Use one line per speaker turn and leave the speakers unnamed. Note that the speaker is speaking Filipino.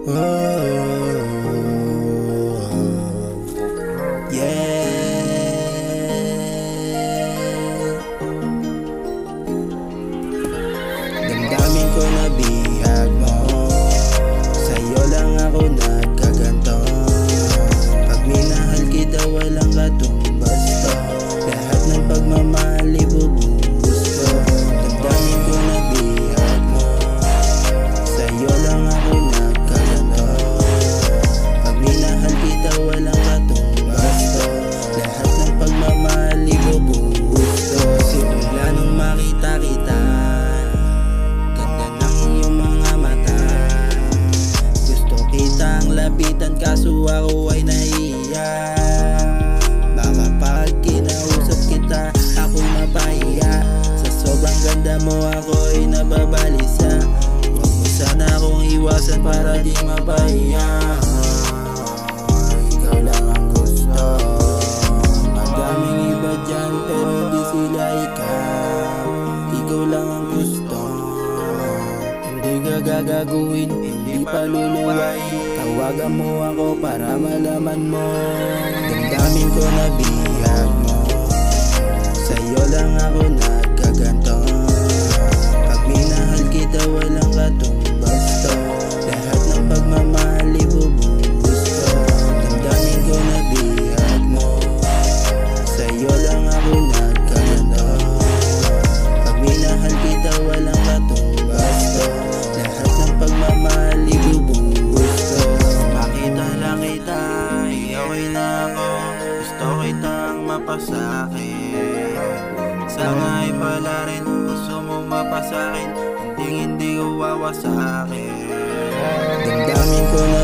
Damdamin ko na bihag mo, sa'yo lang ako nagkaganto. Pag minahal kita walang katumbas to, lahat ng pagmamahal ibubuhos ko. Damdamin ko na bihag mo, sa'yo lang ako nagkaganto. Pag minahal kita walang katumbas to, lahat ng pagmamahal ibubuhos ko. Simula nung makita kita, lapitan kaso ako ay nahiya. Baka pag kinausap kita ako'y mapahiya. Sa sobrang ganda mo ako'y nababalisa. Huwag mo sana akong iwasan para di mapahiya. Ikaw lang ang gusto. Madaming iba dyan pero di sila ikaw. Ikaw lang ang gusto. Hindi ka gagaguhin, hindi paluluwain. Tawagan mo ako para malaman mo. Damdamin ko na bihag mo, sa'yo lang ako nagkaganto. Pag minahal kita walang katumbas to, lahat ng pagmamahal ibubuhos ko. Damdamin ko na bihag mo, sa'yo lang ako nagkaganto. Pag minahal kita walang katumbas to, lahat ng pagmamahal ibubuhos ko. Makita lang kita, iyaway na ako. Gusto kitang mapasakin. Sana ay pala rin, gusto mo mapasakin. Hindi ko wawasakin. Damdamin ko na